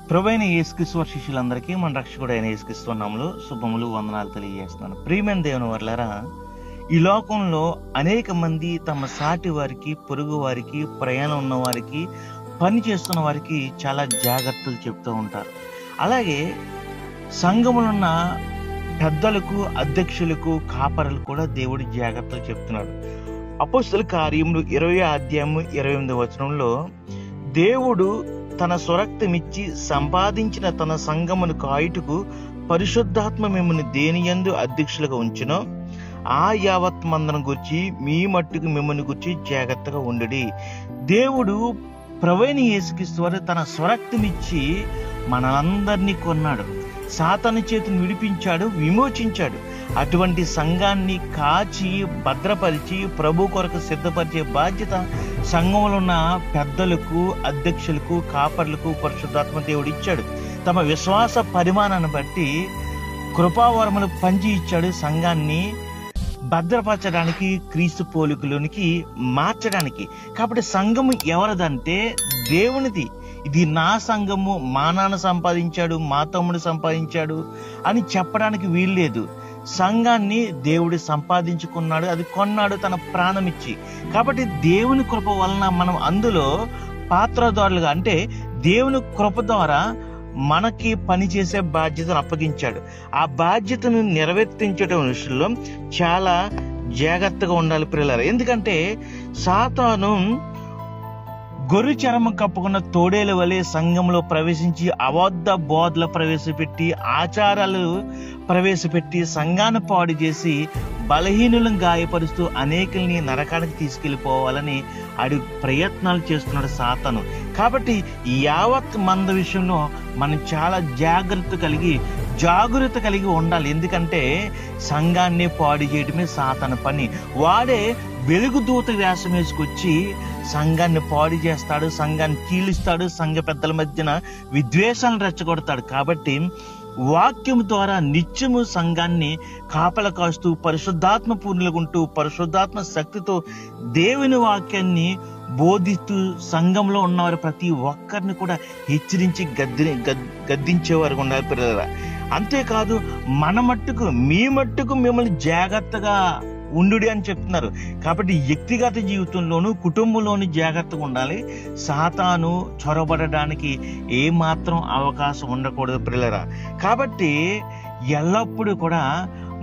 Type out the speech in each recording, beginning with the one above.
ప్రభువైన యేసుక్రీస్తు శిష్యులందరికీ మన రక్షకుడైన యేసుక్రీస్తు నామములో శుభములు వందనాలు తెలియజేస్తున్నాను. ప్రియమైన దేవుని వర్లారా, ఈ లోకంలో అనేక మంది తమ సాటి వారికి, పొరుగు వారికి, ప్రయాణం ఉన్న వారికి, పని చేస్తున్న వారికి చాలా జాగ్రత్తలు చెప్తూ ఉంటారు. అలాగే సంఘములున్న పెద్దలకు, అధ్యక్షులకు, కాపరులు కూడా దేవుడి జాగ్రత్తలు చెప్తున్నాడు. అపోస్తలుల కార్యములు 20వ అధ్యాయము 28వ వచనంలో, దేవుడు తన స్వరక్తమిచ్చి సంపాదించిన తన సంఘమును కాయుటకు పరిశుద్ధాత్మ మిమ్మల్ని దేనియందు అధ్యక్షులుగా ఉంచునో ఆ యావత్ మందను గురించి మీ మట్టుకు మిమ్మల్ని గురించి జాగ్రత్తగా ఉండుడి. దేవుడు ప్రభువైన యేసుక్రీస్తు వారు తన స్వరక్తమిచ్చి మనందరినీ కొన్నాడు, సాతాను చేతిని విడిపించాడు, విమోచించాడు. అటువంటి సంఘాన్ని కాచి భద్రపరిచి ప్రభు కొరకు సిద్ధపరిచే బాధ్యత సంఘంలో ఉన్న పెద్దలకు, అధ్యక్షులకు, కాపర్లకు పరిశుద్ధాత్మ దేవుడు ఇచ్చాడు. తమ విశ్వాస పరిమాణాన్ని బట్టి కృపావరములు పంచి ఇచ్చాడు. సంఘాన్ని భద్రపరచడానికి, క్రీస్తు పోలికలోనికి మార్చడానికి. కాబట్టి సంఘము ఎవరిదంటే దేవునిది. ఇది నా సంఘము, మా నాన్న సంపాదించాడు, మా తమ్ముడు సంపాదించాడు అని చెప్పడానికి వీల్లేదు. సంఘాన్ని దేవుడు సంపాదించుకున్నాడు, అది కొన్నాడు తన ప్రాణం ఇచ్చి. కాబట్టి దేవుని కృప వలన మనం అందులో పాత్రదారులుగా, అంటే దేవుని కృప ద్వారా మనకి పనిచేసే బాధ్యతను అప్పగించాడు. ఆ బాధ్యతను నిర్వర్తించడం విషయంలో చాలా జాగ్రత్తగా ఉండాలి ప్రియులారా. ఎందుకంటే సాతాను గొర్రె చర్మం కప్పుకున్న తోడేల వలె సంఘంలో ప్రవేశించి అబద్ధ బోధలు ప్రవేశపెట్టి, ఆచారాలు ప్రవేశపెట్టి, సంఘాన్ని పాడు చేసి బలహీనులను గాయపరుస్తూ అనేకుల్ని నరకానికి తీసుకెళ్లిపోవాలని ప్రయత్నాలు చేస్తున్నాడు సాతాను. కాబట్టి యావత్ మంద విషయంలో మనం చాలా జాగ్రత్త కలిగి ఉండాలి. ఎందుకంటే సంఘాన్ని పాడు చేయడమే సాతాను పని. వాడే వెలుగు దూత వేషం వేసుకొచ్చి సంఘాన్ని పాడు చేస్తాడు, సంఘాన్ని చీలుస్తాడు, సంఘ పెద్దల మధ్యన విద్వేషాలను రెచ్చగొడతాడు. కాబట్టి వాక్యం ద్వారా నిత్యము సంఘాన్ని కాపల కాస్తూ, పరిశుద్ధాత్మ పూర్ణులుగుంటూ, పరిశుద్ధాత్మ శక్తితో దేవుని వాక్యాన్ని బోధిస్తూ సంఘంలో ఉన్నవారు ప్రతి ఒక్కరిని కూడా హెచ్చరించి గద్దించేవారు ఉండాలి పిల్లల. అంతేకాదు మీ మట్టుకు మిమ్మల్ని జాగ్రత్తగా ఉండుడి అని చెప్తున్నారు. కాబట్టి వ్యక్తిగత జీవితంలోనూ, కుటుంబంలోనూ జాగ్రత్తగా ఉండాలి. సాతాను చొరబడడానికి ఏమాత్రం అవకాశం ఉండకూడదు పిల్లరా. కాబట్టి ఎల్లప్పుడూ కూడా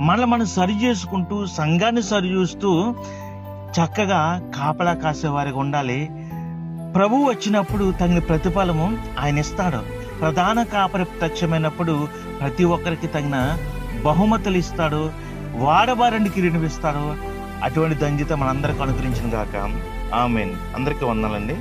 మనం సరి చేసుకుంటూ, సంఘాన్ని సరిచూస్తూ చక్కగా కాపలా కాసేవారిగా ఉండాలి. ప్రభువు వచ్చినప్పుడు తగిన ప్రతిఫలము ఆయన ఇస్తాడు. ప్రధాన కాపరి ప్రత్యక్షమైనప్పుడు ప్రతి ఒక్కరికి తగిన బహుమతులు ఇస్తాడు, వాడబారండి కిరీటం ఇస్తాడు. అటువంటి ధన్యత మనందరికీ అనుగ్రహించును గాక. ఆమేన్. అందరికీ వందనాలండి.